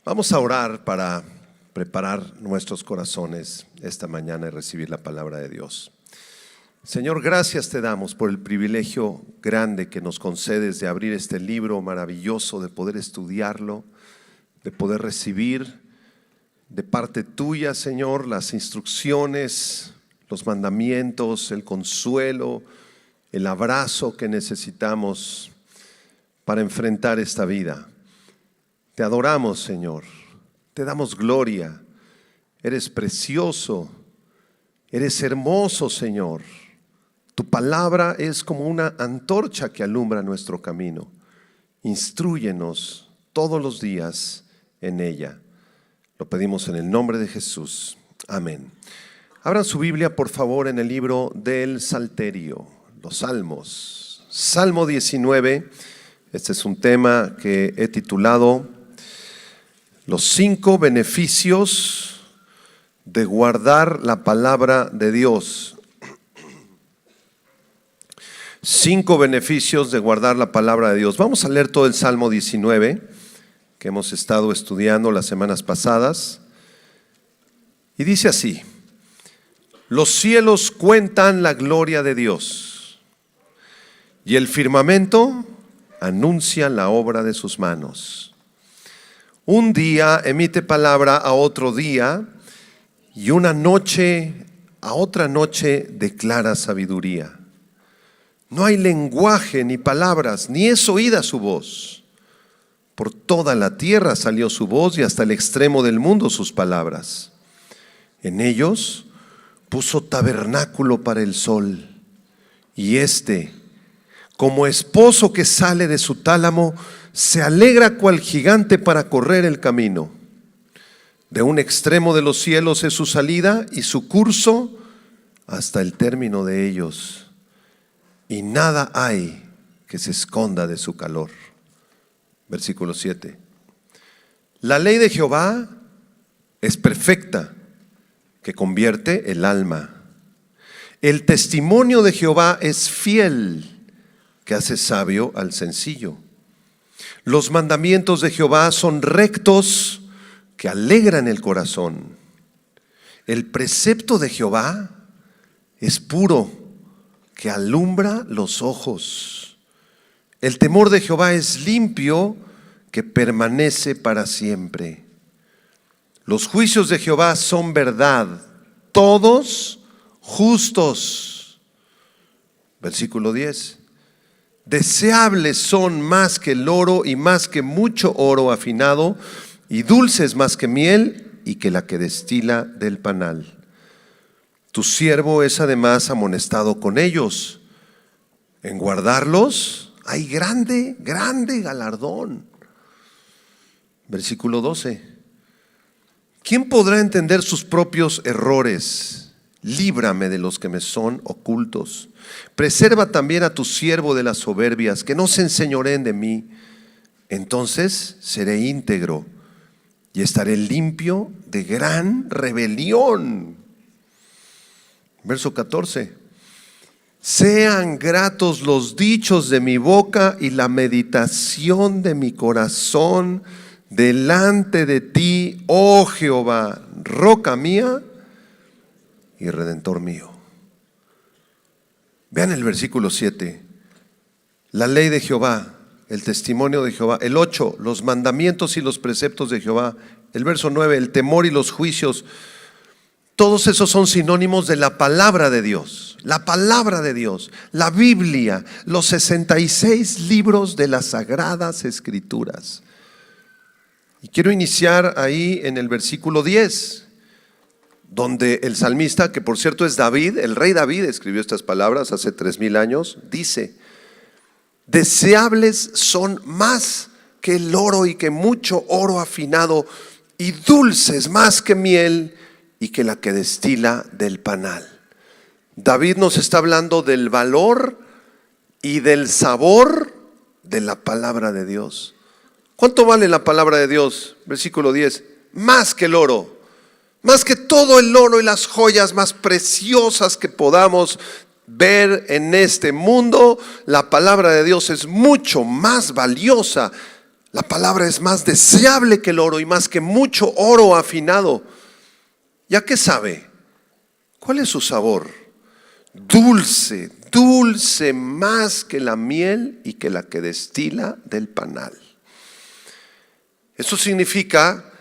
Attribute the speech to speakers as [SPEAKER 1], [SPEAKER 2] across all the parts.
[SPEAKER 1] Vamos a orar para preparar nuestros corazones esta mañana y recibir la palabra de Dios. Señor, gracias te damos por el privilegio grande que nos concedes de abrir este libro maravilloso, de poder estudiarlo, de poder recibir de parte tuya, Señor, las instrucciones, los mandamientos, el consuelo, el abrazo que necesitamos para enfrentar esta vida. Te adoramos, Señor, te damos gloria, eres precioso, eres hermoso, Señor. Tu palabra es como una antorcha que alumbra nuestro camino. Instrúyenos todos los días en ella. Lo pedimos en el nombre de Jesús. Amén. Abran su Biblia, por favor, en el libro del Salterio, los Salmos. Salmo 19, este es un tema que he titulado Los 5 beneficios de guardar la palabra de Dios. 5 beneficios de guardar la palabra de Dios. Vamos a leer todo el Salmo 19 que hemos estado estudiando las semanas pasadas. Y dice así: los cielos cuentan la gloria de Dios, y el firmamento anuncia la obra de sus manos. Un día emite palabra a otro día, y una noche a otra noche declara sabiduría. No hay lenguaje ni palabras, ni es oída su voz. Por toda la tierra salió su voz, y hasta el extremo del mundo sus palabras. En ellos puso tabernáculo para el sol, y como esposo que sale de su tálamo, se alegra cual gigante para correr el camino. De un extremo de los cielos es su salida, y su curso hasta el término de ellos. Y nada hay que se esconda de su calor. Versículo 7. La ley de Jehová es perfecta, que convierte el alma. El testimonio de Jehová es fiel, que hace sabio al sencillo. Los mandamientos de Jehová son rectos, que alegran el corazón. El precepto de Jehová es puro, que alumbra los ojos. El temor de Jehová es limpio, que permanece para siempre. Los juicios de Jehová son verdad, todos justos. Versículo 10. Deseables son más que el oro y más que mucho oro afinado, y dulces más que miel y que la que destila del panal. Tu siervo es además amonestado con ellos. En guardarlos hay grande galardón. Versículo 12. ¿Quién podrá entender sus propios errores? Líbrame de los que me son ocultos. Preserva también a tu siervo de las soberbias, que no se enseñoreen de mí. Entonces seré íntegro y estaré limpio de gran rebelión. Verso 14. Sean gratos los dichos de mi boca y la meditación de mi corazón delante de ti, oh Jehová, roca mía y redentor mío. Vean el versículo 7. La ley de Jehová, el testimonio de Jehová. El 8, los mandamientos y los preceptos de Jehová. El verso 9, el temor y los juicios. Todos esos son sinónimos de la palabra de Dios. La palabra de Dios, la Biblia, los 66 libros de las Sagradas Escrituras. Y quiero iniciar ahí en el versículo 10, donde el salmista, que por cierto es David, el rey David escribió estas palabras hace 3000 años, dice: deseables son más que el oro y que mucho oro afinado, y dulces más que miel y que la que destila del panal. David nos está hablando del valor y del sabor de la palabra de Dios. ¿Cuánto vale la palabra de Dios? Versículo 10. Más que el oro, más que todo el oro y las joyas más preciosas que podamos ver en este mundo, la palabra de Dios es mucho más valiosa. La palabra es más deseable que el oro y más que mucho oro afinado. ¿Ya qué sabe? ¿Cuál es su sabor? Dulce, dulce más que la miel y que la que destila del panal. Eso significa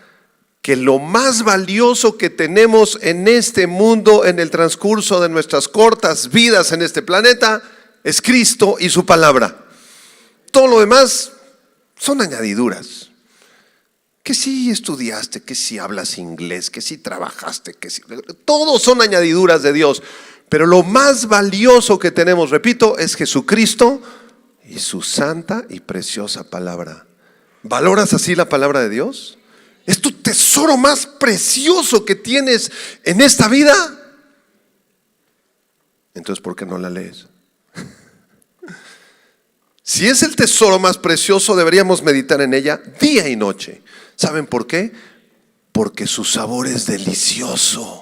[SPEAKER 1] que lo más valioso que tenemos en este mundo, en el transcurso de nuestras cortas vidas en este planeta, es Cristo y su palabra. Todo lo demás son añadiduras. Que si estudiaste, que si hablas inglés, que si trabajaste, que si... Todos son añadiduras de Dios. Pero lo más valioso que tenemos, repito, es Jesucristo y su santa y preciosa palabra. ¿Valoras así la palabra de Dios? ¿Es tu tesoro más precioso que tienes en esta vida? Entonces, ¿por qué no la lees? Si es el tesoro más precioso, deberíamos meditar en ella día y noche. ¿Saben por qué? Porque su sabor es delicioso.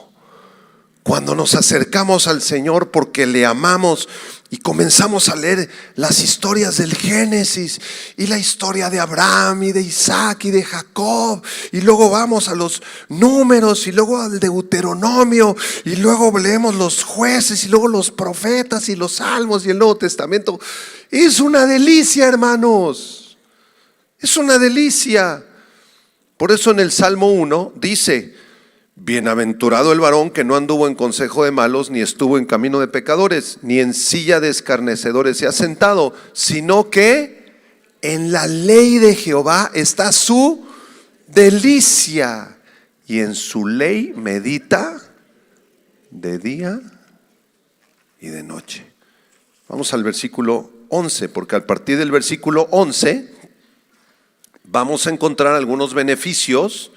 [SPEAKER 1] Cuando nos acercamos al Señor porque le amamos y comenzamos a leer las historias del Génesis y la historia de Abraham y de Isaac y de Jacob, y luego vamos a los Números y luego al Deuteronomio y luego leemos los Jueces y luego los Profetas y los Salmos y el Nuevo Testamento. Es una delicia, hermanos. Es una delicia. Por eso en el Salmo 1 dice: bienaventurado el varón que no anduvo en consejo de malos, ni estuvo en camino de pecadores, ni en silla de escarnecedores se ha sentado, sino que en la ley de Jehová está su delicia, y en su ley medita de día y de noche. Vamos al versículo 11, porque a partir del versículo 11 vamos a encontrar algunos beneficios,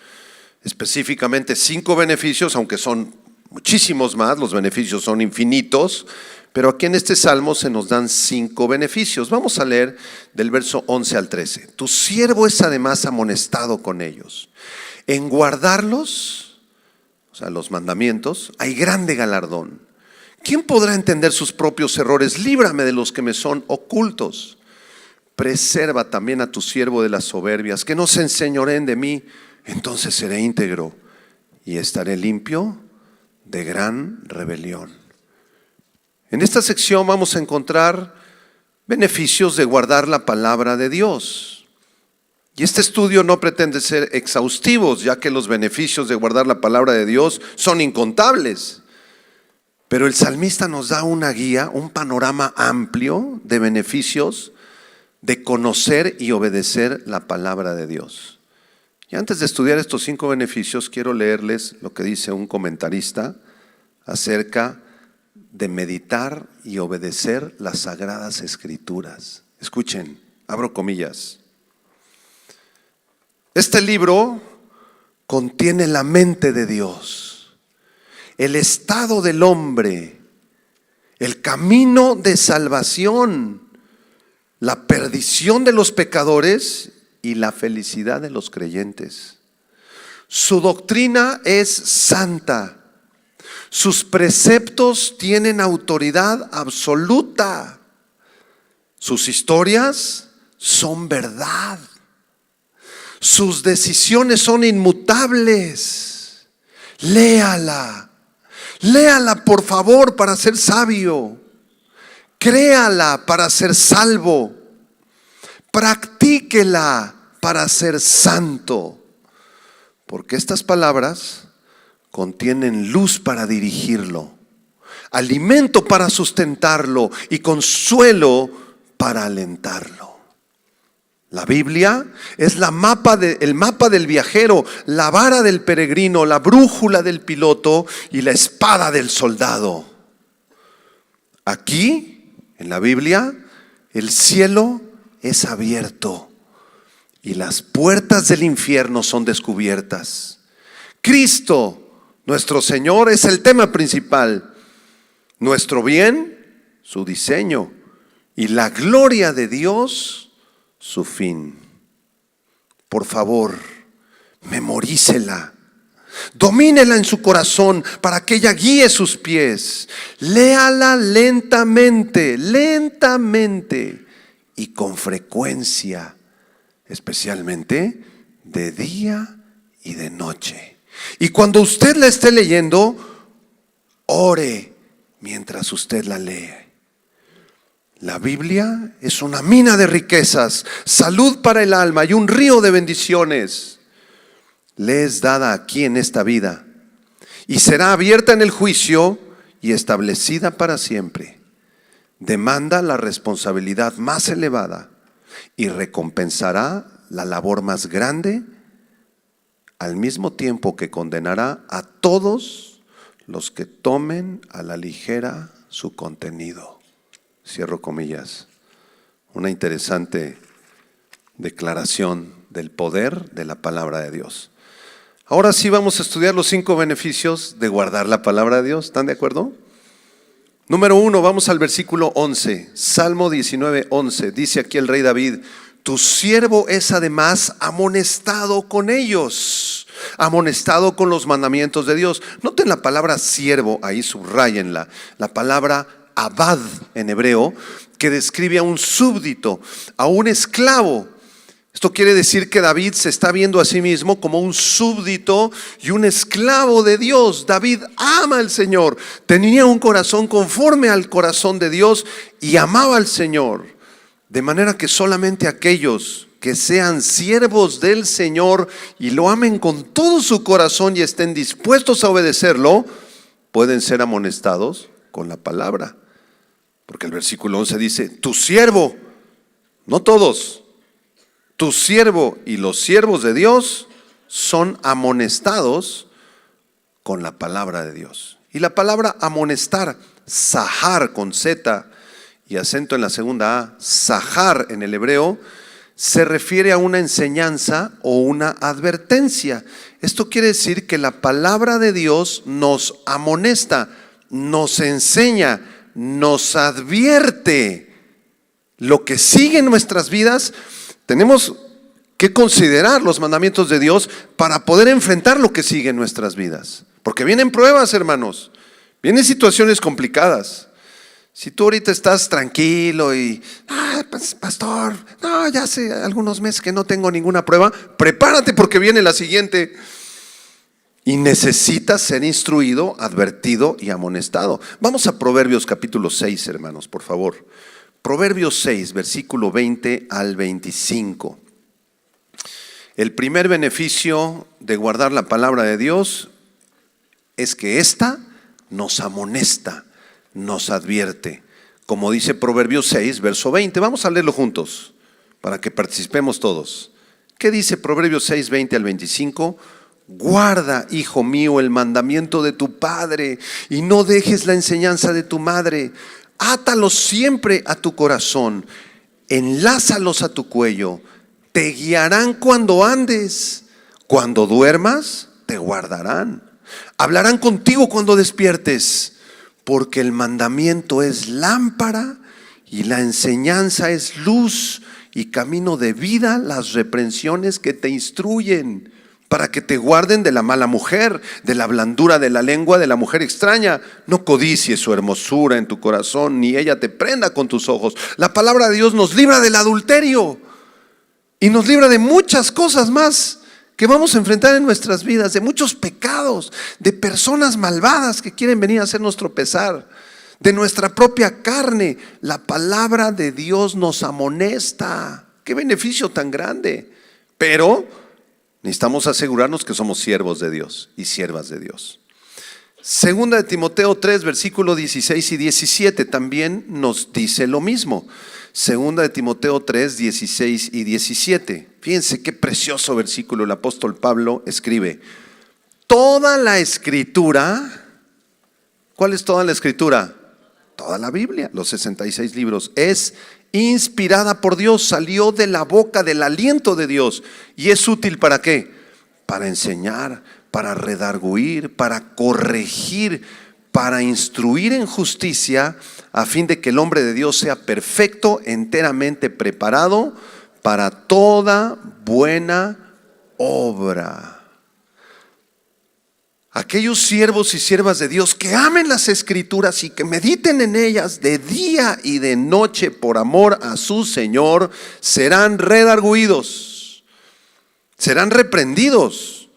[SPEAKER 1] específicamente 5 beneficios, aunque son muchísimos más, los beneficios son infinitos, pero aquí en este salmo se nos dan 5 beneficios. Vamos a leer del verso 11 al 13. Tu siervo es además amonestado con ellos. En guardarlos, o sea, los mandamientos, hay grande galardón. ¿Quién podrá entender sus propios errores? Líbrame de los que me son ocultos. Preserva también a tu siervo de las soberbias, que no se enseñoreen de mí. Entonces seré íntegro y estaré limpio de gran rebelión. En esta sección vamos a encontrar beneficios de guardar la palabra de Dios. Y este estudio no pretende ser exhaustivo, ya que los beneficios de guardar la palabra de Dios son incontables. Pero el salmista nos da una guía, un panorama amplio de beneficios de conocer y obedecer la palabra de Dios. Y antes de estudiar estos 5 beneficios, quiero leerles lo que dice un comentarista acerca de meditar y obedecer las sagradas escrituras. Escuchen, abro comillas. Este libro contiene la mente de Dios, el estado del hombre, el camino de salvación, la perdición de los pecadores y la felicidad de los creyentes. Su doctrina es santa. Sus preceptos tienen autoridad absoluta. Sus historias son verdad. Sus decisiones son inmutables. Léala. Léala, por favor, para ser sabio. Créala para ser salvo. Practíquela para ser santo. Porque estas palabras contienen luz para dirigirlo, alimento para sustentarlo y consuelo para alentarlo. La Biblia es el mapa del viajero, la vara del peregrino, la brújula del piloto y la espada del soldado. Aquí, en la Biblia, el cielo es abierto y las puertas del infierno son descubiertas. Cristo, nuestro Señor, es el tema principal. Nuestro bien, su diseño, y la gloria de Dios, su fin. Por favor, memorícela. Domínela en su corazón para que ella guíe sus pies. Léala lentamente, lentamente y con frecuencia. especialmente de día y de noche. Y cuando usted la esté leyendo, ore mientras usted la lee. La Biblia es una mina de riquezas, salud para el alma y un río de bendiciones. Le es dada aquí en esta vida y será abierta en el juicio y establecida para siempre. Demanda la responsabilidad más elevada y recompensará la labor más grande, al mismo tiempo que condenará a todos los que tomen a la ligera su contenido. Cierro comillas. Una interesante declaración del poder de la palabra de Dios. Ahora sí vamos a estudiar los 5 beneficios de guardar la palabra de Dios. ¿Están de acuerdo? Número 1, vamos al versículo 11. Salmo 19, 11. Dice aquí el rey David: tu siervo es además amonestado con ellos, amonestado con los mandamientos de Dios. Noten la palabra siervo, ahí subrayenla. La palabra abad en hebreo, que describe a un súbdito, a un esclavo. Esto quiere decir que David se está viendo a sí mismo como un súbdito y un esclavo de Dios. David ama al Señor, tenía un corazón conforme al corazón de Dios y amaba al Señor. De manera que solamente aquellos que sean siervos del Señor y lo amen con todo su corazón y estén dispuestos a obedecerlo, pueden ser amonestados con la palabra. Porque el versículo 11 dice: tu siervo, no todos, tu siervo y los siervos de Dios son amonestados con la palabra de Dios. Y la palabra amonestar, sahar con Z y acento en la segunda A, sahar en el hebreo, se refiere a una enseñanza o una advertencia. Esto quiere decir que la palabra de Dios nos amonesta, nos enseña, nos advierte. Lo que sigue en nuestras vidas, tenemos que considerar los mandamientos de Dios para poder enfrentar lo que sigue en nuestras vidas. Porque vienen pruebas, hermanos, vienen situaciones complicadas. Si tú ahorita estás tranquilo y, pastor, no, ya hace algunos meses que no tengo ninguna prueba, prepárate porque viene la siguiente. Y necesitas ser instruido, advertido y amonestado. Vamos a Proverbios capítulo 6, hermanos, por favor. Proverbios 6, versículo 20 al 25. El primer beneficio de guardar la palabra de Dios es que ésta nos amonesta, nos advierte. Como dice Proverbios 6, verso 20. Vamos a leerlo juntos para que participemos todos. ¿Qué dice Proverbios 6, 20 al 25? Guarda, hijo mío, el mandamiento de tu padre y no dejes la enseñanza de tu madre. Átalos siempre a tu corazón, enlázalos a tu cuello. Te guiarán cuando andes, cuando duermas te guardarán. Hablarán contigo cuando despiertes, porque el mandamiento es lámpara y la enseñanza es luz y camino de vida las reprensiones que te instruyen, para que te guarden de la mala mujer, de la blandura de la lengua de la mujer extraña. No codicies su hermosura en tu corazón, ni ella te prenda con tus ojos. La palabra de Dios nos libra del adulterio y nos libra de muchas cosas más que vamos a enfrentar en nuestras vidas, de muchos pecados, de personas malvadas que quieren venir a hacernos tropezar, de nuestra propia carne. La palabra de Dios nos amonesta. ¡Qué beneficio tan grande! Pero necesitamos asegurarnos que somos siervos de Dios y siervas de Dios. Segunda de Timoteo 3, versículos 16 y 17 también nos dice lo mismo. Segunda de Timoteo 3, 16 y 17. Fíjense qué precioso versículo. El apóstol Pablo escribe: toda la escritura, ¿cuál es toda la escritura? Toda la Biblia, los 66 libros, es inspirada por Dios, salió de la boca del aliento de Dios. ¿Y es útil para qué? Para enseñar, para redarguir, para corregir, para instruir en justicia, a fin de que el hombre de Dios sea perfecto, enteramente preparado para toda buena obra. Aquellos siervos y siervas de Dios que amen las Escrituras y que mediten en ellas de día y de noche por amor a su Señor, serán redarguidos. serán reprendidos.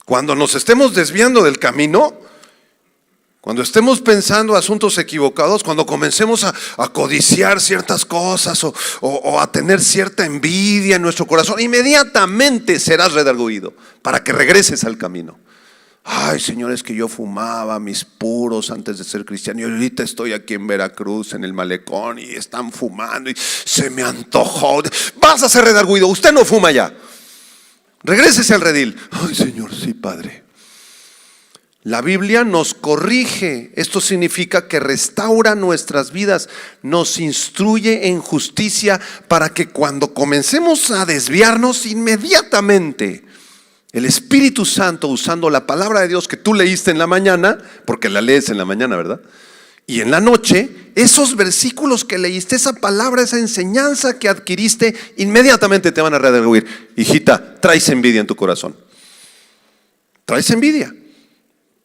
[SPEAKER 1] Cuando nos estemos desviando del camino, cuando estemos pensando asuntos equivocados, cuando comencemos a codiciar ciertas cosas o a tener cierta envidia en nuestro corazón, inmediatamente serás redarguido para que regreses al camino. Ay, Señor, es que yo fumaba mis puros antes de ser cristiano y ahorita estoy aquí en Veracruz en el malecón y están fumando y se me antojó. Vas a ser redarguido, usted no fuma ya. Regrésese al redil. Ay, Señor, sí, Padre. La Biblia nos corrige. Esto significa que restaura nuestras vidas, nos instruye en justicia para que cuando comencemos a desviarnos, inmediatamente el Espíritu Santo, usando la palabra de Dios que tú leíste en la mañana, porque la lees en la mañana, ¿verdad? Y en la noche, esos versículos que leíste, esa palabra, esa enseñanza que adquiriste, inmediatamente te van a redarguir. Hijita, traes envidia en tu corazón. Traes envidia.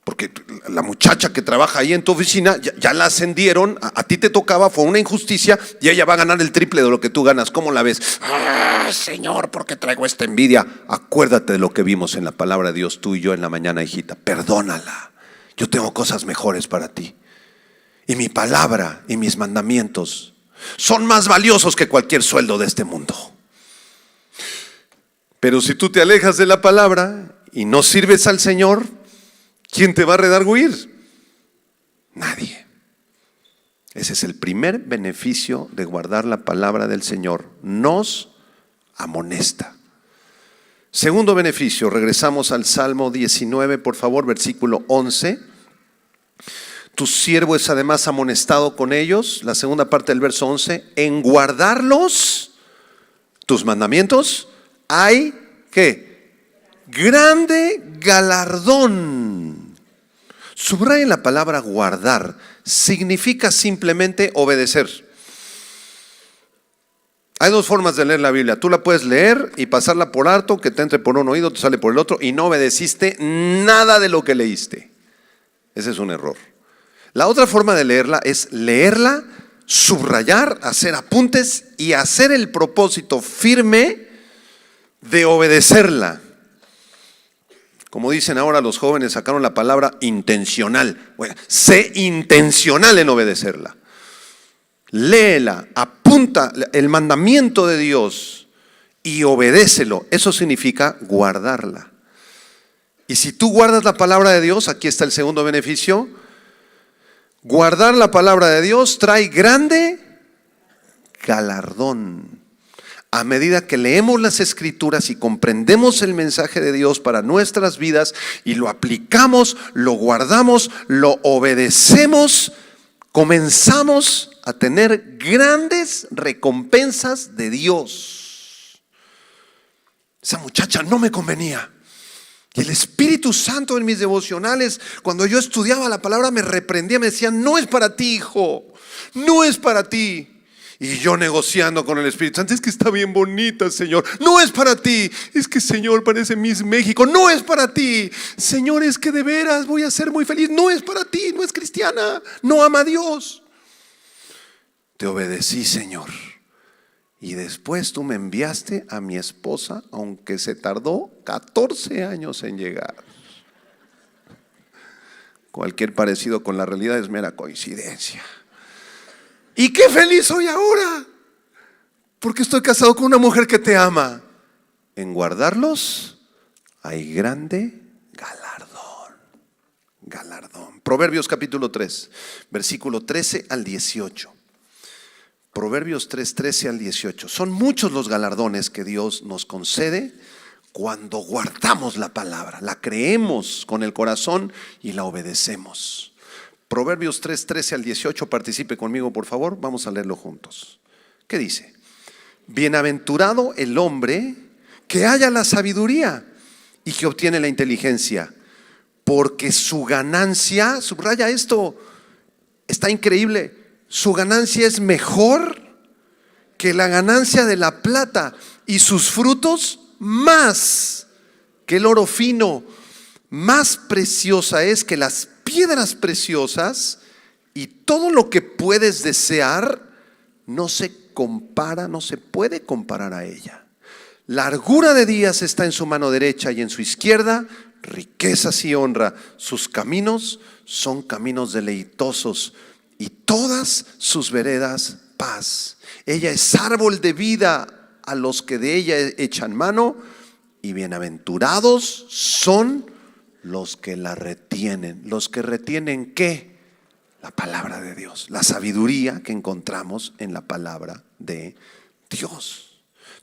[SPEAKER 1] Porque la muchacha que trabaja ahí en tu oficina, ya la ascendieron, a ti te tocaba, fue una injusticia y ella va a ganar el triple de lo que tú ganas. ¿Cómo la ves? Ah, Señor, ¿por qué traigo esta envidia? Acuérdate de lo que vimos en la palabra de Dios, tú y yo en la mañana, hijita. Perdónala. Yo tengo cosas mejores para ti. Y mi palabra y mis mandamientos son más valiosos que cualquier sueldo de este mundo. Pero si tú te alejas de la palabra y no sirves al Señor, ¿quién te va a redarguir? Nadie. Ese es el primer beneficio de guardar la palabra del Señor. Nos amonesta. Segundo beneficio, regresamos al Salmo 19, por favor, versículo 11. Tu siervo es además amonestado con ellos, la segunda parte del verso 11, en guardarlos, tus mandamientos, hay, ¿qué? Grande galardón. Subrayen la palabra guardar, significa simplemente obedecer. Hay dos formas de leer la Biblia. Tú la puedes leer y pasarla por alto, que te entre por un oído, te sale por el otro y no obedeciste nada de lo que leíste. Ese es un error. La otra forma de leerla es leerla, subrayar, hacer apuntes y hacer el propósito firme de obedecerla. Como dicen ahora los jóvenes, sacaron la palabra intencional. Bueno, sé intencional en obedecerla. Léela, apunta el mandamiento de Dios y obedécelo. Eso significa guardarla. Y si tú guardas la palabra de Dios, aquí está el segundo beneficio. Guardar la palabra de Dios trae grande galardón. A medida que leemos las Escrituras y comprendemos el mensaje de Dios para nuestras vidas y lo aplicamos, lo guardamos, lo obedecemos, comenzamos a tener grandes recompensas de Dios. Esa muchacha no me convenía. Y el Espíritu Santo en mis devocionales, cuando yo estudiaba la palabra, me reprendía, me decía, no es para ti, hijo, no es para ti. Y yo negociando con el Espíritu Santo, es que está bien bonita, Señor, no es para ti. Es que, Señor, parece Miss México, no es para ti. Señor, es que de veras voy a ser muy feliz, no es para ti, no es cristiana, no ama a Dios. Te obedecí, Señor. Y después tú me enviaste a mi esposa, aunque se tardó 14 años en llegar. Cualquier parecido con la realidad es mera coincidencia. Y qué feliz soy ahora, porque estoy casado con una mujer que te ama. En guardarlos hay grande galardón. Galardón. Proverbios capítulo 3, versículo 13 al 18. Proverbios 3, 13 al 18. Son muchos los galardones que Dios nos concede cuando guardamos la palabra, la creemos con el corazón y la obedecemos. Proverbios 3, 13 al 18, participe conmigo por favor, vamos a leerlo juntos. ¿Qué dice? Bienaventurado el hombre que halla la sabiduría y que obtiene la inteligencia, porque su ganancia, subraya esto, está increíble, su ganancia es mejor que la ganancia de la plata y sus frutos más que el oro fino. Más preciosa es que las piedras preciosas, y todo lo que puedes desear no se compara, no se puede comparar a ella. Largura de días está en su mano derecha y en su izquierda riquezas y honra. Sus caminos son caminos deleitosos y todas sus veredas paz. Ella es árbol de vida a los que de ella echan mano, y bienaventurados son los que la retienen. ¿Los que retienen qué? La palabra de Dios, la sabiduría que encontramos en la palabra de Dios.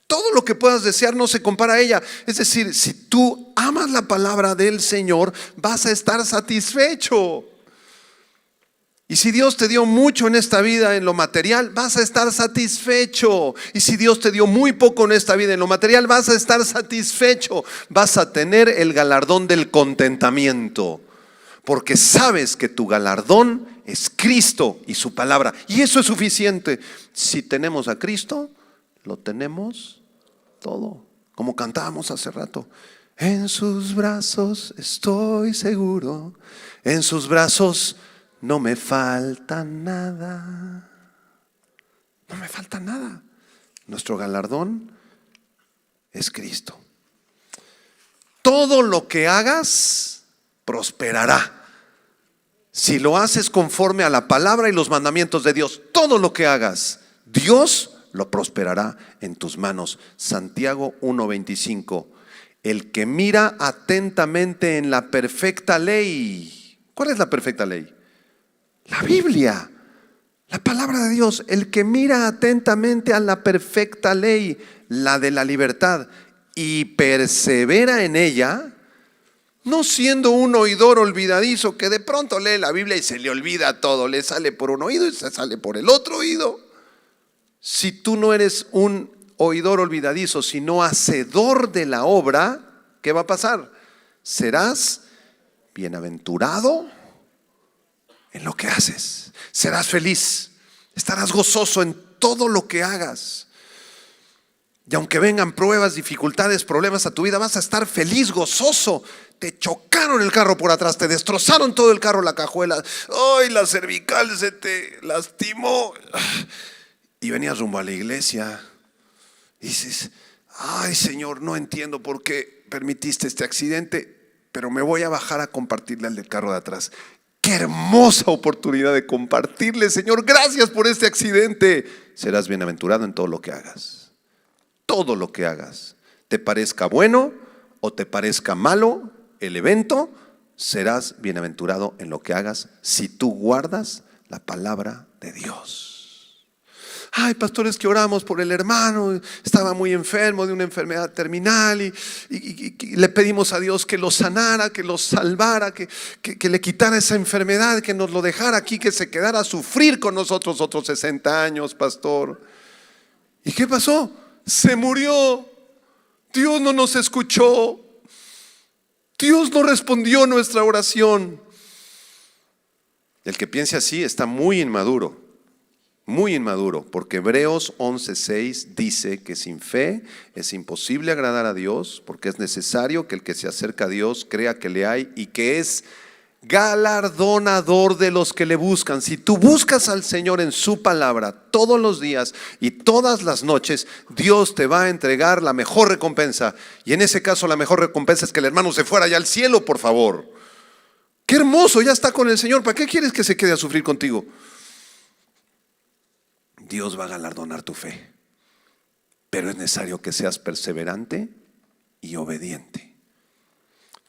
[SPEAKER 1] Todo lo que puedas desear no se compara a ella. Es decir, si tú amas la palabra del Señor, vas a estar satisfecho. Y si Dios te dio mucho en esta vida en lo material, vas a estar satisfecho. Y si Dios te dio muy poco en esta vida en lo material, vas a estar satisfecho. Vas a tener el galardón del contentamiento, porque sabes que tu galardón es Cristo y su palabra. Y eso es suficiente. Si tenemos a Cristo, lo tenemos todo, como cantábamos hace rato. En sus brazos estoy seguro, en sus brazos no me falta nada. No me falta nada. Nuestro galardón es Cristo. Todo lo que hagas prosperará. Si lo haces conforme a la palabra y los mandamientos de Dios, todo lo que hagas, Dios lo prosperará en tus manos. Santiago 1:25. El que mira atentamente en la perfecta ley. ¿Cuál es la perfecta ley? La Biblia, la palabra de Dios. El que mira atentamente a la perfecta ley, la de la libertad, y persevera en ella, no siendo un oidor olvidadizo que de pronto lee la Biblia y se le olvida todo, le sale por un oído y se sale por el otro oído. Si tú no eres un oidor olvidadizo, sino hacedor de la obra, ¿qué va a pasar? Serás bienaventurado en lo que haces. Serás feliz, estarás gozoso en todo lo que hagas. Y aunque vengan pruebas, dificultades, problemas a tu vida, vas a estar feliz, gozoso. Te chocaron el carro por atrás, te destrozaron todo el carro, la cajuela. ¡Ay, la cervical se te lastimó! Y venías rumbo a la iglesia y dices: ay, Señor, no entiendo por qué permitiste este accidente, pero me voy a bajar a compartirle al del carro de atrás. Qué hermosa oportunidad de compartirle, Señor, gracias por este accidente. Serás bienaventurado en todo lo que hagas. Todo lo que hagas, te parezca bueno o te parezca malo el evento, serás bienaventurado en lo que hagas si tú guardas la palabra de Dios. Ay, pastores, que oramos por el hermano, estaba muy enfermo de una enfermedad terminal y le pedimos a Dios que lo sanara, que lo salvara, que le quitara esa enfermedad, que nos lo dejara aquí, que se quedara a sufrir con nosotros otros 60 años, pastor. ¿Y qué pasó? Se murió. Dios no nos escuchó. Dios no respondió nuestra oración. El que piense así está muy inmaduro. Muy inmaduro, porque Hebreos 11:6 dice que sin fe es imposible agradar a Dios, porque es necesario que el que se acerca a Dios crea que le hay y que es galardonador de los que le buscan. Si tú buscas al Señor en su palabra todos los días y todas las noches, Dios te va a entregar la mejor recompensa. Y en ese caso la mejor recompensa es que el hermano se fuera ya al cielo, por favor. Qué hermoso, ya está con el Señor. ¿Para qué quieres que se quede a sufrir contigo? Dios va a galardonar tu fe, pero es necesario que seas perseverante y obediente.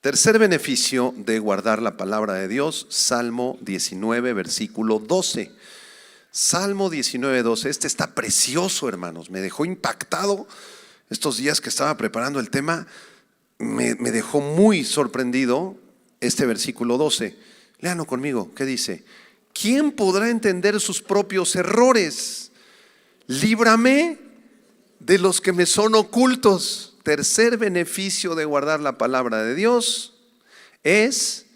[SPEAKER 1] Tercer beneficio de guardar la palabra de Dios, Salmo 19, versículo 12. Salmo 19, 12. Este está precioso, hermanos. Me dejó impactado estos días que estaba preparando el tema. Me dejó muy sorprendido este versículo 12. Léanlo conmigo. ¿Qué dice? ¿Quién podrá entender sus propios errores? Líbrame de los que me son ocultos. Tercer beneficio de guardar la palabra de Dios es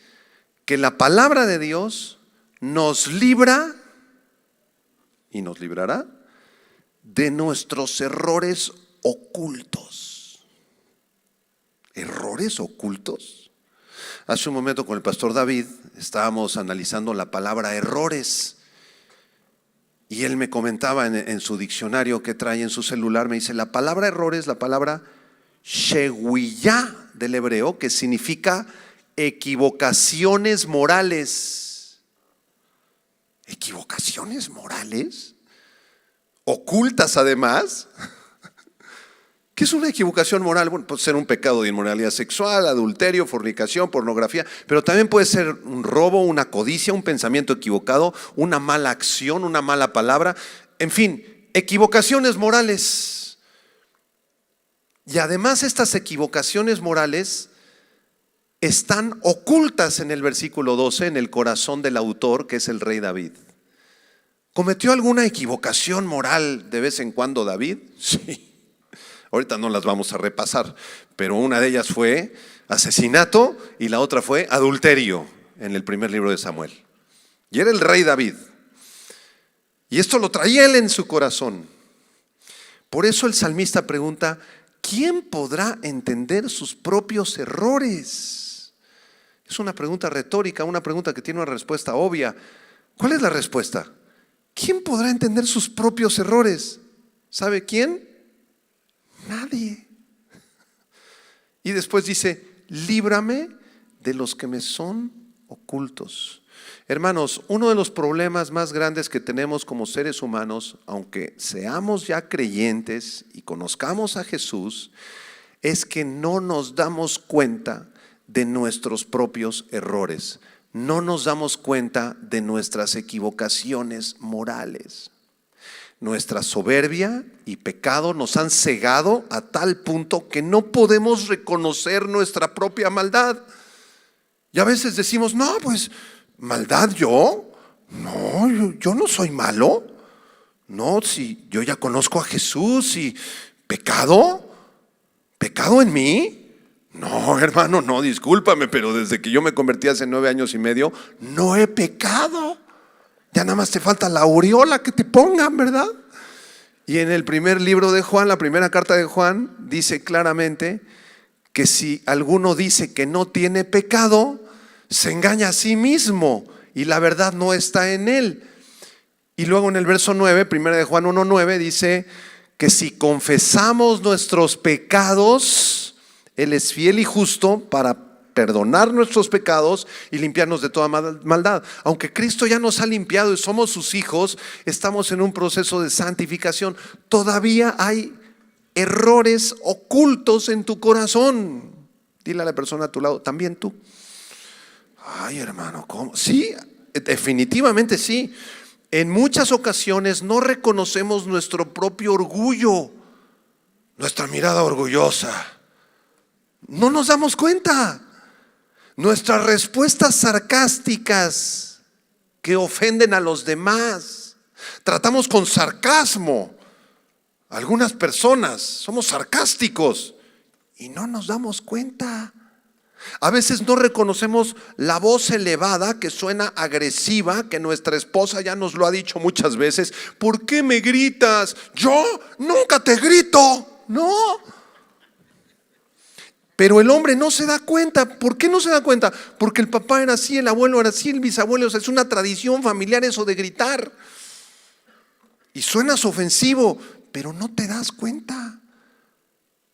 [SPEAKER 1] que la palabra de Dios nos libra y nos librará de nuestros errores ocultos. ¿Errores ocultos? Hace un momento con el pastor David estábamos analizando la palabra errores. Y él me comentaba en su diccionario que trae en su celular, me dice: la palabra error es la palabra shewiyá del hebreo, que significa equivocaciones morales. ¿Equivocaciones morales? ¿Ocultas además? ¿Qué es una equivocación moral? Bueno, puede ser un pecado de inmoralidad sexual, adulterio, fornicación, pornografía, pero también puede ser un robo, una codicia, un pensamiento equivocado, una mala acción, una mala palabra. En fin, equivocaciones morales. Y además estas equivocaciones morales están ocultas en el versículo 12, en el corazón del autor, que es el rey David. ¿Cometió alguna equivocación moral de vez en cuando David? Sí. Ahorita no las vamos a repasar, pero una de ellas fue asesinato y la otra fue adulterio en el primer libro de Samuel. Y era el rey David. Y esto lo traía él en su corazón. Por eso el salmista pregunta, ¿quién podrá entender sus propios errores? Es una pregunta retórica, una pregunta que tiene una respuesta obvia. ¿Cuál es la respuesta? ¿Quién podrá entender sus propios errores? ¿Sabe quién? Nadie. Y después dice, líbrame de los que me son ocultos. Hermanos, uno de los problemas más grandes que tenemos como seres humanos, aunque seamos ya creyentes y conozcamos a Jesús, es que no nos damos cuenta de nuestros propios errores. No nos damos cuenta de nuestras equivocaciones morales. Nuestra soberbia y pecado nos han cegado a tal punto que no podemos reconocer nuestra propia maldad. Y a veces decimos, no, pues, ¿maldad yo? No, yo no soy malo. No, si yo ya conozco a Jesús. ¿Y pecado? ¿Pecado en mí? No, hermano, no, discúlpame, pero desde que yo me convertí hace 9 años y medio, no he pecado. Ya nada más te falta la aureola que te pongan, ¿verdad? Y en el primer libro de Juan, la primera carta de Juan, dice claramente que si alguno dice que no tiene pecado, se engaña a sí mismo y la verdad no está en él. Y luego en el verso 9, primera de Juan 1:9, dice que si confesamos nuestros pecados, Él es fiel y justo para perdonar nuestros pecados y limpiarnos de toda maldad. Aunque Cristo ya nos ha limpiado y somos sus hijos, estamos en un proceso de santificación. Todavía hay errores ocultos en tu corazón. Dile a la persona a tu lado, también tú. Ay, hermano, ¿cómo? Sí, definitivamente sí. En muchas ocasiones no reconocemos nuestro propio orgullo, nuestra mirada orgullosa. No nos damos cuenta. Nuestras respuestas sarcásticas que ofenden a los demás. Tratamos con sarcasmo. Algunas personas somos sarcásticos y no nos damos cuenta. A veces no reconocemos la voz elevada que suena agresiva, que nuestra esposa ya nos lo ha dicho muchas veces. ¿Por qué me gritas? Yo nunca te grito. No. Pero el hombre no se da cuenta. ¿Por qué no se da cuenta? Porque el papá era así, el abuelo era así, el bisabuelo. O sea, es una tradición familiar eso de gritar. Y suenas ofensivo, pero no te das cuenta.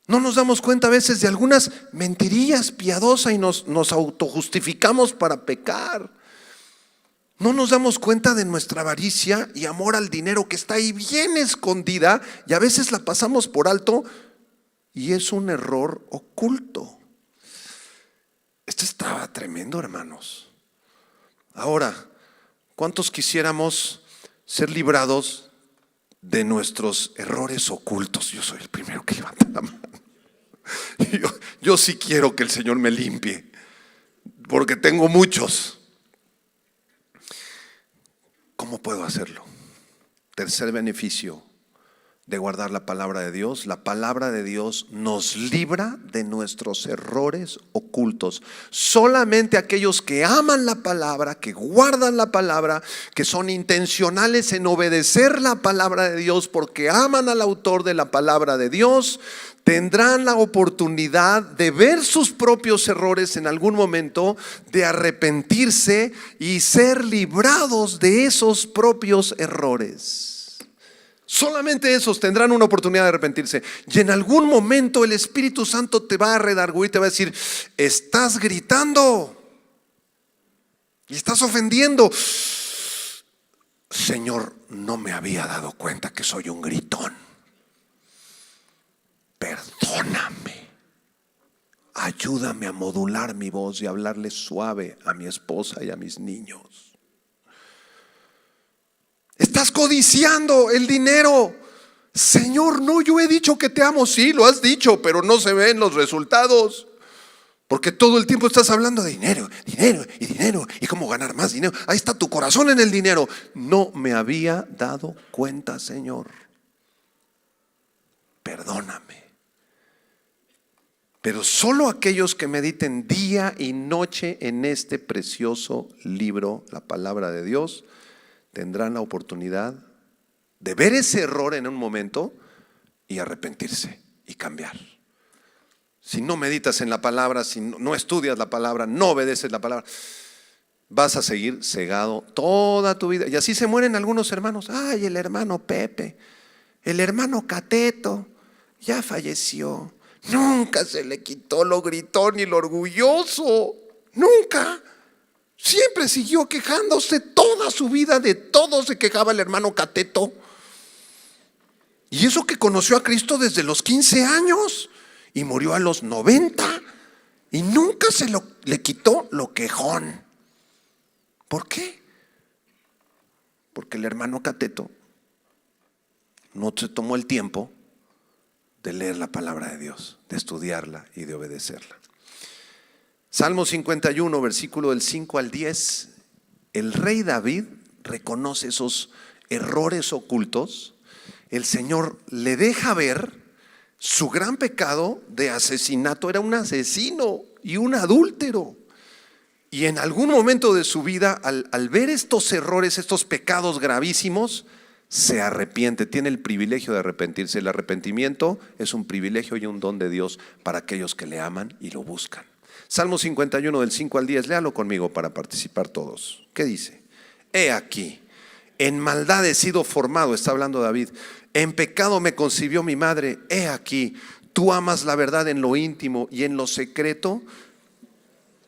[SPEAKER 1] No nos damos cuenta a veces de algunas mentirillas piadosas y nos autojustificamos para pecar. No nos damos cuenta de nuestra avaricia y amor al dinero que está ahí bien escondida y a veces la pasamos por alto. Y es un error oculto. Esto estaba tremendo, hermanos. Ahora, ¿cuántos quisiéramos ser librados de nuestros errores ocultos? Yo soy el primero que levanta la mano. Yo sí quiero que el Señor me limpie, porque tengo muchos. ¿Cómo puedo hacerlo? Tercer beneficio de guardar la palabra de Dios. La palabra de Dios nos libra de nuestros errores ocultos. Solamente aquellos que aman la palabra, que guardan la palabra, que son intencionales en obedecer la palabra de Dios porque aman al autor de la palabra de Dios, tendrán la oportunidad de ver sus propios errores en algún momento, de arrepentirse y ser librados de esos propios errores. Solamente esos tendrán una oportunidad de arrepentirse. Y en algún momento el Espíritu Santo te va a redarguir, te va a decir: estás gritando y estás ofendiendo. Señor, no me había dado cuenta que soy un gritón. Perdóname. Ayúdame a modular mi voz y a hablarle suave a mi esposa y a mis niños. Estás codiciando el dinero. Señor, no, yo he dicho que te amo. Sí, lo has dicho, pero no se ven los resultados. Porque todo el tiempo estás hablando de dinero, dinero y dinero y cómo ganar más dinero. Ahí está tu corazón en el dinero. No me había dado cuenta, Señor. Perdóname. Pero solo aquellos que mediten día y noche en este precioso libro, la palabra de Dios, tendrán la oportunidad de ver ese error en un momento y arrepentirse y cambiar. Si no meditas en la palabra, si no estudias la palabra, no obedeces la palabra, vas a seguir cegado toda tu vida. Y así se mueren algunos hermanos. Ay, el hermano Pepe, el hermano Cateto, ya falleció. Nunca se le quitó lo gritón ni lo orgulloso. Nunca. Siempre siguió quejándose toda su vida. De todo se quejaba el hermano Cateto. Y eso que conoció a Cristo desde los 15 años y murió a los 90 y nunca le quitó lo quejón. ¿Por qué? Porque el hermano Cateto no se tomó el tiempo de leer la palabra de Dios, de estudiarla y de obedecerla. Salmo 51, versículo del 5 al 10. El rey David reconoce esos errores ocultos. El Señor le deja ver su gran pecado de asesinato. Era un asesino y un adúltero. Y en algún momento de su vida, al ver estos errores, estos pecados gravísimos, se arrepiente. Tiene el privilegio de arrepentirse. El arrepentimiento es un privilegio y un don de Dios para aquellos que le aman y lo buscan. Salmo 51 del 5 al 10, léalo conmigo para participar todos. ¿Qué dice? He aquí, en maldad he sido formado, está hablando David. En pecado me concibió mi madre. He aquí, tú amas la verdad en lo íntimo y en lo secreto.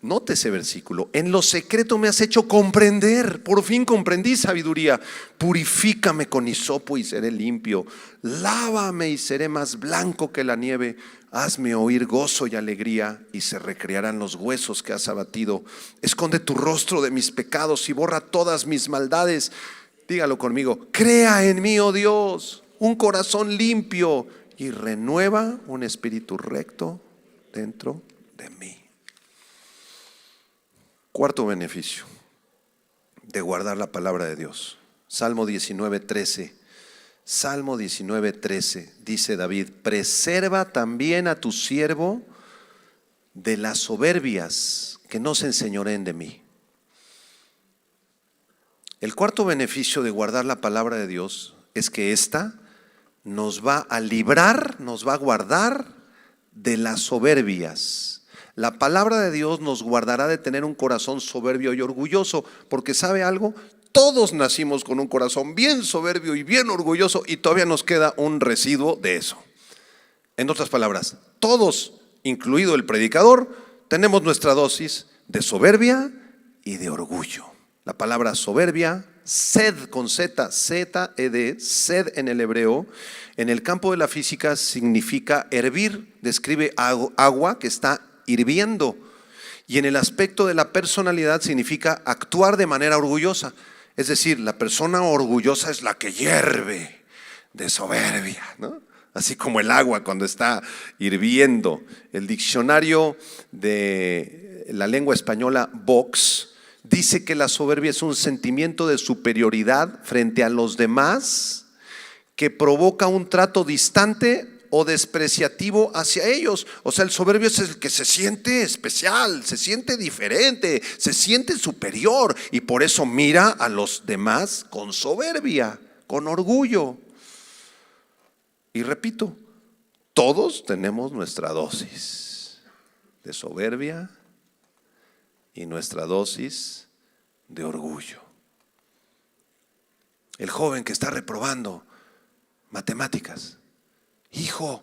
[SPEAKER 1] Note ese versículo. En lo secreto me has hecho comprender. Por fin comprendí sabiduría. Purifícame con hisopo y seré limpio. Lávame y seré más blanco que la nieve. Hazme oír gozo y alegría y se recrearán los huesos que has abatido. Esconde tu rostro de mis pecados y borra todas mis maldades. Dígalo conmigo. Crea en mí, oh Dios, un corazón limpio y renueva un espíritu recto dentro de mí. Cuarto beneficio de guardar la palabra de Dios. Salmo 19:13. Salmo 19:13 dice David: preserva también a tu siervo de las soberbias, que no se enseñoreen de mí. El cuarto beneficio de guardar la palabra de Dios es que ésta nos va a librar, nos va a guardar de las soberbias. La palabra de Dios nos guardará de tener un corazón soberbio y orgulloso, porque ¿sabe algo? Todos nacimos con un corazón bien soberbio y bien orgulloso y todavía nos queda un residuo de eso. En otras palabras, todos, incluido el predicador, tenemos nuestra dosis de soberbia y de orgullo. La palabra soberbia, sed con Z, Z-E-D, sed en el hebreo, en el campo de la física significa hervir, describe agua que está hirviendo, y en el aspecto de la personalidad significa actuar de manera orgullosa. Es decir, la persona orgullosa es la que hierve de soberbia, ¿no? Así como el agua cuando está hirviendo. El diccionario de la lengua española, Vox, dice que la soberbia es un sentimiento de superioridad frente a los demás que provoca un trato distante o despreciativo hacia ellos. O sea, el soberbio es el que se siente especial, se siente diferente, se siente superior y por eso mira a los demás con soberbia, con orgullo. Y repito, todos tenemos nuestra dosis de soberbia y nuestra dosis de orgullo. El joven que está reprobando matemáticas. Hijo,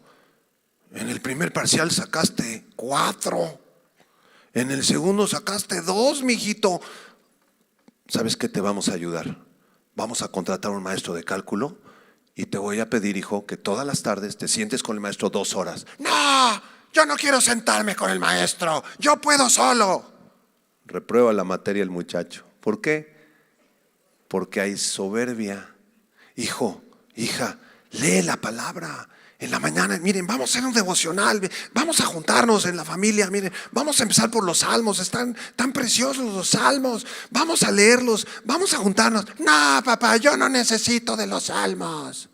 [SPEAKER 1] en el primer parcial sacaste 4. En el segundo sacaste 2, mijito. ¿Sabes qué? Te vamos a ayudar. Vamos a contratar a un maestro de cálculo y te voy a pedir, hijo, que todas las tardes te sientes con el maestro 2 horas. No, yo no quiero sentarme con el maestro. Yo puedo solo. Reprueba la materia el muchacho. ¿Por qué? Porque hay soberbia. Hijo, hija, lee la palabra. En la mañana, miren, vamos a hacer un devocional, vamos a juntarnos en la familia, miren, vamos a empezar por los salmos, están tan preciosos los salmos, vamos a leerlos, vamos a juntarnos. No, papá, yo no necesito de los salmos.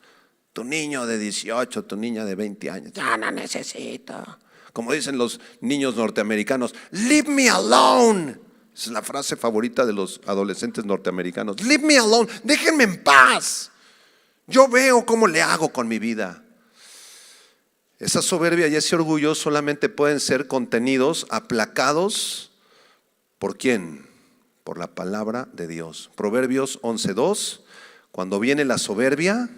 [SPEAKER 1] Tu niño de 18, tu niña de 20 años, yo no necesito. Como dicen los niños norteamericanos, leave me alone. Esa es la frase favorita de los adolescentes norteamericanos. Leave me alone, déjenme en paz. Yo veo cómo le hago con mi vida. Esa soberbia y ese orgullo solamente pueden ser contenidos, aplacados. ¿Por quién? Por la palabra de Dios. Proverbios 11:2. Cuando viene la soberbia,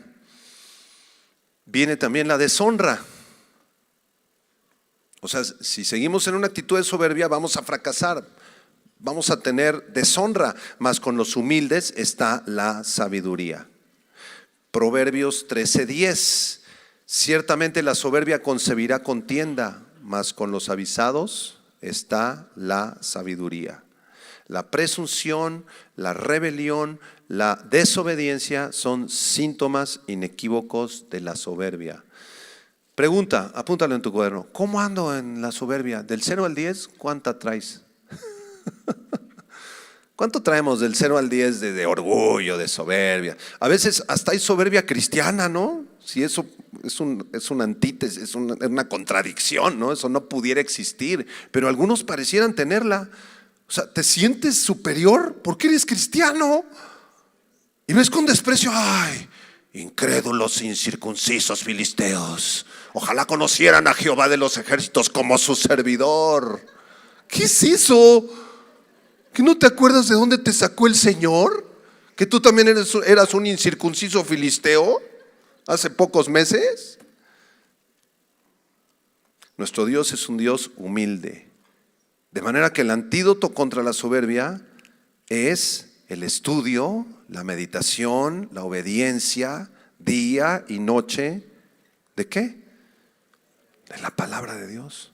[SPEAKER 1] viene también la deshonra. O sea, si seguimos en una actitud de soberbia, vamos a fracasar. Vamos a tener deshonra, mas con los humildes está la sabiduría. Proverbios 13:10. Ciertamente la soberbia concebirá contienda, mas con los avisados está la sabiduría. La presunción, la rebelión, la desobediencia son síntomas inequívocos de la soberbia. Pregunta, apúntalo en tu cuaderno. ¿Cómo ando en la soberbia? Del 0 al 10, ¿cuánta traes? ¿Cuánto traemos del 0 al 10 de orgullo, de soberbia? A veces hasta hay soberbia cristiana, ¿no? Si eso es una antítesis, es una contradicción, ¿no? Eso no pudiera existir, pero algunos parecieran tenerla. O sea, ¿te sientes superior porque eres cristiano? Y ves con desprecio, ay, incrédulos incircuncisos filisteos, ojalá conocieran a Jehová de los ejércitos como su servidor. ¿Qué es eso? ¿Que no te acuerdas de dónde te sacó el Señor? ¿Que tú también eras un incircunciso filisteo hace pocos meses? Nuestro Dios es un Dios humilde. De manera que el antídoto contra la soberbia es el estudio, la meditación, la obediencia, día y noche. ¿De qué? De la palabra de Dios.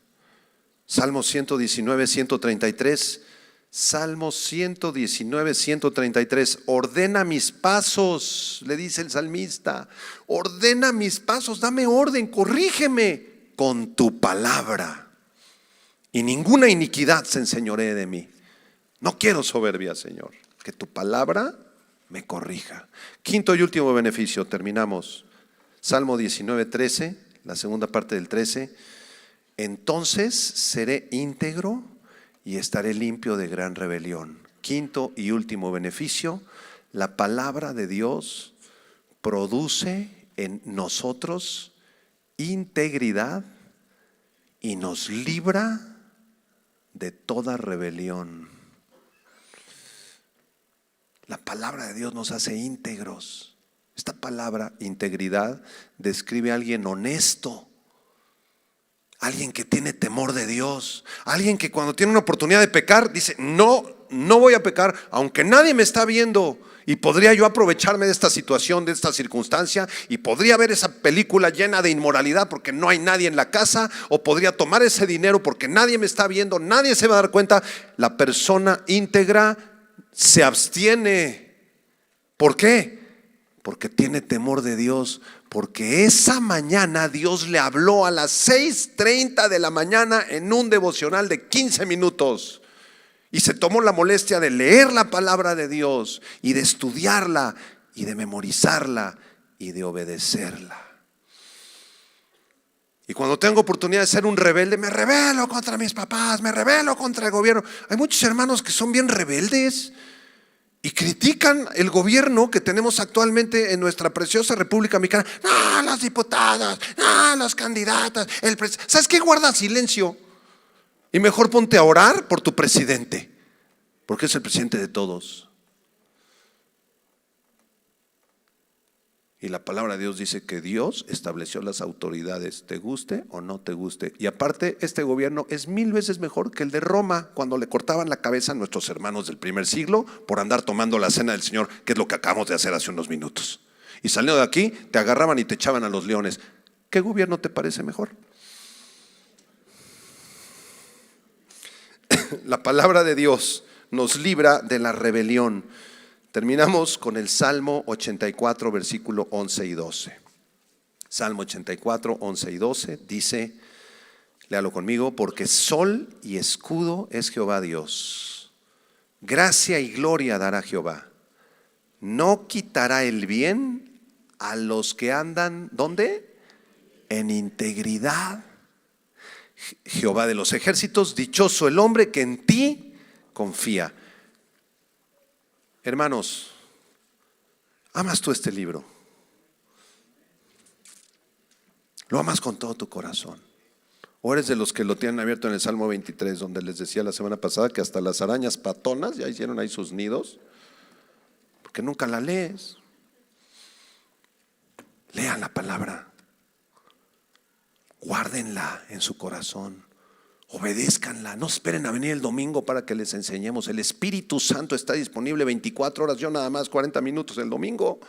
[SPEAKER 1] Salmo 119, 133. Salmo 119, 133. Ordena mis pasos, le dice el salmista. Ordena mis pasos, dame orden, corrígeme con tu palabra. Y ninguna iniquidad se enseñoree de mí. No quiero soberbia, Señor. Que tu palabra me corrija. Quinto y último beneficio, terminamos. Salmo 19, 13, la segunda parte del 13. Entonces seré íntegro y estaré limpio de gran rebelión. Quinto y último beneficio, la palabra de Dios produce en nosotros integridad y nos libra de toda rebelión. La palabra de Dios nos hace íntegros. Esta palabra, integridad, describe a alguien honesto. Alguien que tiene temor de Dios. Alguien que cuando tiene una oportunidad de pecar dice, no voy a pecar, aunque nadie me está viendo. Y podría yo aprovecharme de esta situación, de esta circunstancia, y podría ver esa película llena de inmoralidad porque no hay nadie en la casa, o podría tomar ese dinero porque nadie me está viendo, nadie se va a dar cuenta. La persona íntegra se abstiene. ¿Por qué? Porque tiene temor de Dios. Porque esa mañana Dios le habló a las 6:30 de la mañana en un devocional de 15 minutos. Y se tomó la molestia de leer la palabra de Dios y de estudiarla y de memorizarla y de obedecerla. Y cuando tengo oportunidad de ser un rebelde, me rebelo contra mis papás, me rebelo contra el gobierno. Hay muchos hermanos que son bien rebeldes y critican el gobierno que tenemos actualmente en nuestra preciosa República Mexicana. No, los diputados, no, los candidatos, ¿sabes qué? Guarda silencio y mejor ponte a orar por tu presidente, porque es el presidente de todos. Y la palabra de Dios dice que Dios estableció las autoridades, te guste o no te guste. Y aparte, este gobierno es 1000 veces mejor que el de Roma, cuando le cortaban la cabeza a nuestros hermanos del primer siglo por andar tomando la cena del Señor, que es lo que acabamos de hacer hace unos minutos. Y saliendo de aquí, te agarraban y te echaban a los leones. ¿Qué gobierno te parece mejor? La palabra de Dios nos libra de la rebelión. Terminamos con el Salmo 84, versículo 11 y 12. Salmo 84, 11 y 12 dice, léalo conmigo, porque sol y escudo es Jehová Dios. Gracia y gloria dará Jehová. No quitará el bien a los que andan, ¿dónde? En integridad. Jehová de los ejércitos, dichoso el hombre que en ti confía. Hermanos, ¿amas tú este libro? ¿Lo amas con todo tu corazón? ¿O eres de los que lo tienen abierto en el Salmo 23, donde les decía la semana pasada que hasta las arañas patonas ya hicieron ahí sus nidos? Porque nunca la lees. Lean la palabra, guárdenla en su corazón, obedézcanla, no esperen a venir el domingo para que les enseñemos. El Espíritu Santo está disponible 24 horas, yo nada más 40 minutos el domingo.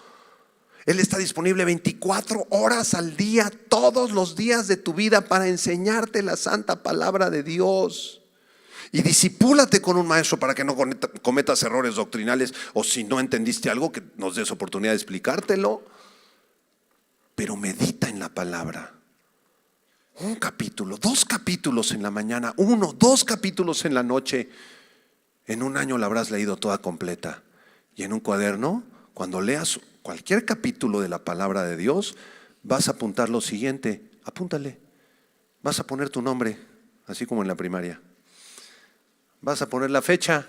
[SPEAKER 1] Él está disponible 24 horas al día, todos los días de tu vida, para enseñarte la santa palabra de Dios. Y discipúlate con un maestro para que no cometas errores doctrinales, o si no entendiste algo, que nos des oportunidad de explicártelo. Pero medita en la palabra. Un capítulo, 2 capítulos en la mañana, 1, 2 capítulos en la noche. En un año la habrás leído toda completa. Y en un cuaderno, cuando leas cualquier capítulo de la palabra de Dios, vas a apuntar lo siguiente. Apúntale. Vas a poner tu nombre, así como en la primaria. Vas a poner la fecha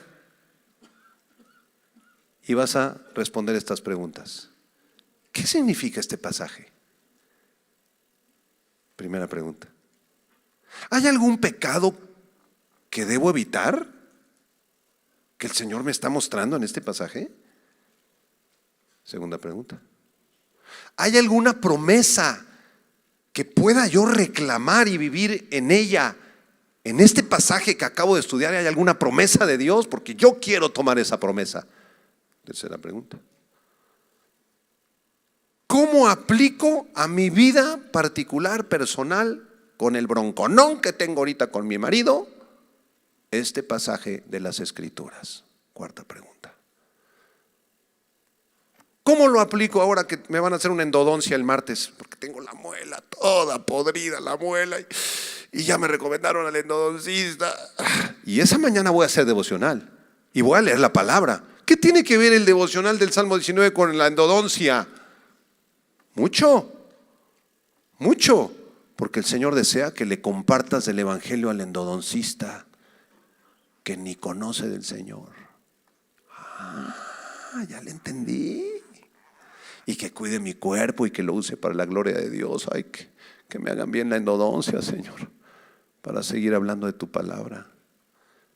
[SPEAKER 1] y vas a responder estas preguntas. ¿Qué significa este pasaje? Primera pregunta. ¿Hay algún pecado que debo evitar que el Señor me está mostrando en este pasaje? Segunda pregunta. ¿Hay alguna promesa que pueda yo reclamar y vivir en ella? En este pasaje que acabo de estudiar, ¿hay alguna promesa de Dios? Porque yo quiero tomar esa promesa. Tercera pregunta. ¿Cómo aplico a mi vida particular, personal, con el bronconón que tengo ahorita con mi marido, este pasaje de las Escrituras? Cuarta pregunta. ¿Cómo lo aplico ahora que me van a hacer una endodoncia el martes? Porque tengo la muela toda podrida, la muela, y ya me recomendaron al endodoncista. Y esa mañana voy a hacer devocional y voy a leer la palabra. ¿Qué tiene que ver el devocional del Salmo 19 con la endodoncia? Mucho, mucho, porque el Señor desea que le compartas el evangelio al endodoncista que ni conoce del Señor. Ya le entendí. Y que cuide mi cuerpo y que lo use para la gloria de Dios. Ay, que me hagan bien la endodoncia, Señor, para seguir hablando de tu palabra.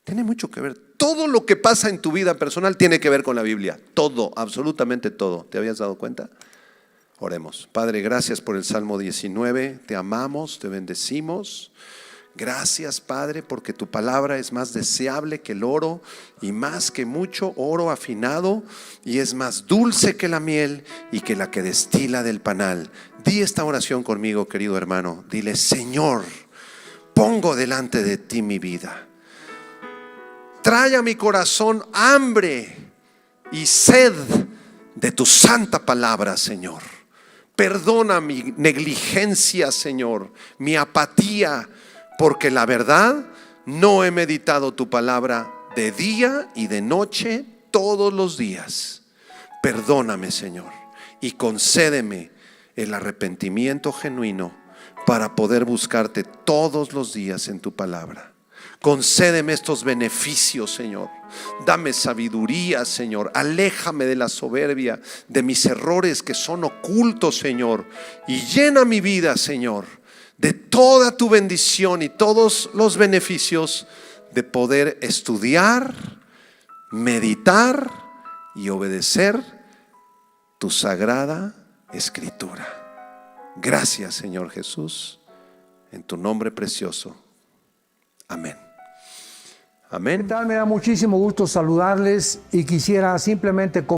[SPEAKER 1] Tiene mucho que ver. Todo lo que pasa en tu vida personal tiene que ver con la Biblia. Todo, absolutamente todo. ¿Te habías dado cuenta? Oremos. Padre, gracias por el Salmo 19. Te amamos, te bendecimos. Gracias, Padre, porque tu palabra es más deseable que el oro y más que mucho oro afinado, y es más dulce que la miel y que la que destila del panal. Di esta oración conmigo, querido hermano. Dile: Señor, pongo delante de ti mi vida. Trae a mi corazón hambre y sed de tu santa palabra, Señor. Perdona mi negligencia, Señor, mi apatía, porque la verdad no he meditado tu palabra de día y de noche todos los días. Perdóname, Señor, y concédeme el arrepentimiento genuino para poder buscarte todos los días en tu palabra. Concédeme estos beneficios, Señor. Dame sabiduría, Señor. Aléjame de la soberbia, de mis errores que son ocultos, Señor. Y llena mi vida, Señor, de toda tu bendición y todos los beneficios de poder estudiar, meditar y obedecer tu sagrada Escritura. Gracias, Señor Jesús, en tu nombre precioso. Amén. Amén.
[SPEAKER 2] ¿Qué tal? Me da muchísimo gusto saludarles y quisiera simplemente